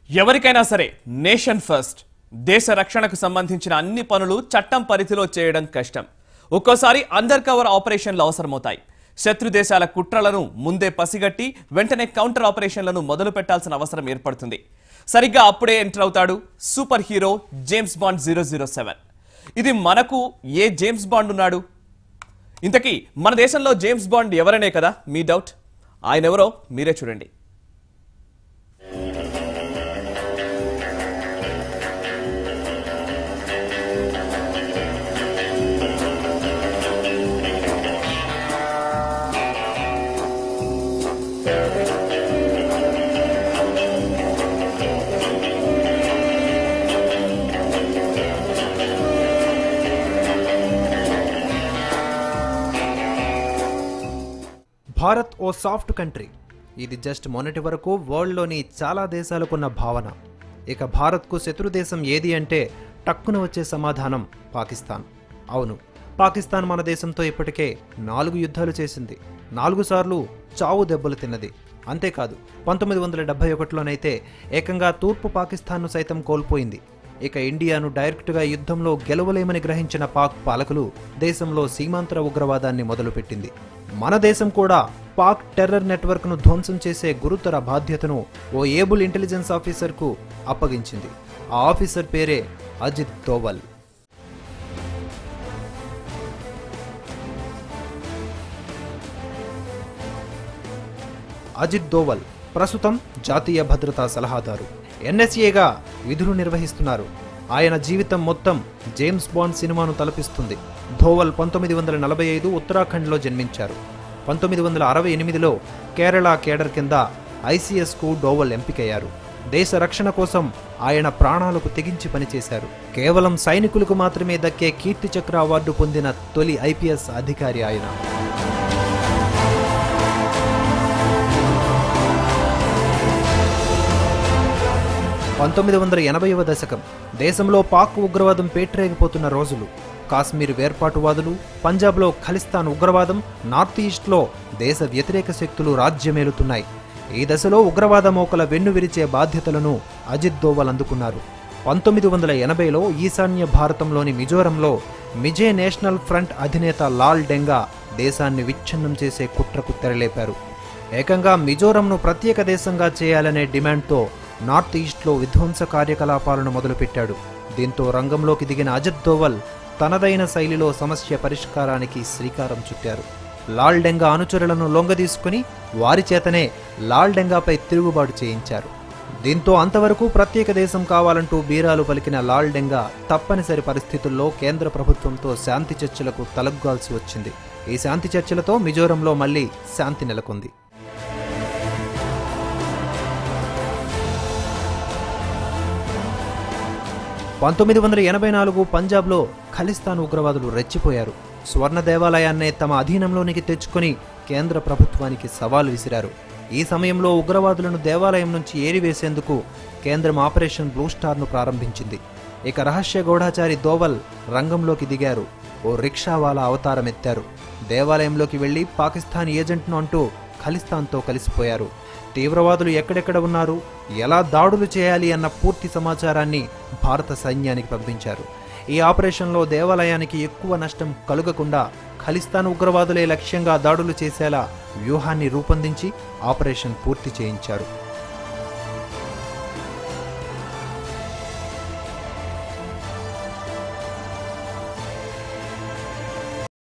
ఎవరికైనా సరే nation first దేశ రక్షణకు సంబంధించిన అన్ని పనులు చట్టం పరిధిలో చేయడం కష్టం. ఒక్కోసారి అండర్ కవర్ ఆపరేషన్లు అవసరమవుతాయి. శత్రు దేశాల కుట్రలను ముందే పసిగట్టి వెంటనే కౌంటర్ ఆపరేషన్లను మొదలు పెట్టాల్సిన అవసరం ఏర్పడుతుంది. సరిగ్గా అప్పుడే ఎంటర్ అవుతాడు సూపర్ హీరో జేమ్స్ బాండ్ 007. ఇది మనకు ఏ జేమ్స్ బాండ్ ఉన్నాడు? ఇంతకీ మన దేశంలో జేమ్స్ బాండ్ ఎవరనే కదా మీ డౌట్. ఆయన ఎవరో మీరే చూడండి. భారత్ ఓ సాఫ్ట్ కంట్రీ. ఇది జస్ట్ మొన్నటి వరకు వరల్డ్లోని చాలా దేశాలకున్న భావన. ఇక భారత్కు శత్రు దేశం ఏది అంటే టక్కున వచ్చే సమాధానం పాకిస్తాన్. అవును, పాకిస్తాన్ మన దేశంతో ఇప్పటికే 4 యుద్ధాలు చేసింది. 4 సార్లు చావు దెబ్బలు తిన్నది. అంతేకాదు 1971లోనైతే ఏకంగా తూర్పు పాకిస్తాన్ను సైతం కోల్పోయింది. ఇక ఇండియాను డైరెక్టుగా యుద్ధంలో గెలవలేమని గ్రహించిన పాక్ పాలకులు దేశంలో సీమాంతర ఉగ్రవాదాన్ని మొదలుపెట్టింది. మన దేశం కూడా పాక్ టెర్రర్ నెట్వర్క్ను ధ్వంసం చేసే గురుతర బాధ్యతను ఓ ఏబుల్ ఇంటెలిజెన్స్ ఆఫీసర్కు అప్పగించింది. ఆ ఆఫీసర్ పేరే అజిత్ దోవల్. అజిత్ దోవల్ ప్రస్తుతం జాతీయ భద్రతా సలహాదారు, NSAగా విధులు నిర్వహిస్తున్నారు. ఆయన జీవితం మొత్తం జేమ్స్ బాండ్ సినిమాను తలపిస్తుంది. ధోవల్ 1945 ఉత్తరాఖండ్లో జన్మించారు. 1968లో కేరళ కేడర్ కింద ICSకు డోవల్ ఎంపికయ్యారు. దేశ రక్షణ కోసం ఆయన ప్రాణాలకు తెగించి పనిచేశారు. కేవలం సైనికులకు మాత్రమే దక్కే కీర్తి చక్ర అవార్డు పొందిన తొలి IPS అధికారి ఆయన. 1980వ దశకం దేశంలో పాక్ ఉగ్రవాదం పేట్రేగిపోతున్న రోజులు. కాశ్మీర్ వేర్పాటువాదులు, పంజాబ్లో ఖలిస్తాన్ ఉగ్రవాదం, నార్త్ ఈస్ట్లో దేశ వ్యతిరేక శక్తులు రాజ్యమేలుతున్నాయి. ఈ దశలో ఉగ్రవాద మోకల వెన్ను విరిచే బాధ్యతలను అజిత్ దోవల్ అందుకున్నారు. 1980లో ఈశాన్య భారతంలోని మిజోరంలో మిజే నేషనల్ ఫ్రంట్ అధినేత లాల్ డెంగా దేశాన్ని విచ్ఛిన్నం చేసే కుట్రకు తెరలేపారు. ఏకంగా మిజోరంను ప్రత్యేక దేశంగా చేయాలనే డిమాండ్తో నార్త్ ఈస్ట్లో విధ్వంస కార్యకలాపాలను మొదలుపెట్టాడు. దీంతో రంగంలోకి దిగిన అజిత్ దోవల్ తనదైన శైలిలో సమస్య పరిష్కారానికి శ్రీకారం చుట్టారు. లాల్ డెంగా అనుచరులను లొంగదీసుకుని వారి చేతనే లాల్ డెంగాపై తిరుగుబాటు చేయించారు. దీంతో అంతవరకు ప్రత్యేక దేశం కావాలంటూ బీరాలు పలికిన లాల్ డెంగా తప్పనిసరి పరిస్థితుల్లో కేంద్ర ప్రభుత్వంతో శాంతి చర్చలకు తలగ్గాల్సి వచ్చింది. ఈ శాంతి చర్చలతో మిజోరంలో మళ్లీ శాంతి నెలకొంది. 1984 పంజాబ్లో ఖలిస్తాన్ ఉగ్రవాదులు రెచ్చిపోయారు. స్వర్ణ దేవాలయాన్నే తమ అధీనంలోనికి తెచ్చుకొని కేంద్ర ప్రభుత్వానికి సవాల్ విసిరారు. ఈ సమయంలో ఉగ్రవాదులను దేవాలయం నుంచి ఏరివేసేందుకు కేంద్రం ఆపరేషన్ బ్లూ స్టార్ను ప్రారంభించింది. ఇక రహస్య గూఢాచారి దోవల్ రంగంలోకి దిగారు. ఓ రిక్షావాలా అవతారమెత్తారు. దేవాలయంలోకి వెళ్లి పాకిస్తాన్ ఏజెంట్ను అంటూ ఖలిస్తాన్తో కలిసిపోయారు. తీవ్రవాదులు ఎక్కడెక్కడ ఉన్నారు, ఎలా దాడులు చేయాలి అన్న పూర్తి సమాచారాన్ని భారత సైన్యానికి పంపించారు. ఈ ఆపరేషన్లో దేవాలయానికి ఎక్కువ నష్టం కలుగకుండా ఖలిస్తాన్ ఉగ్రవాదులే లక్ష్యంగా దాడులు చేసేలా వ్యూహాన్ని రూపొందించి ఆపరేషన్ పూర్తి చేయించారు.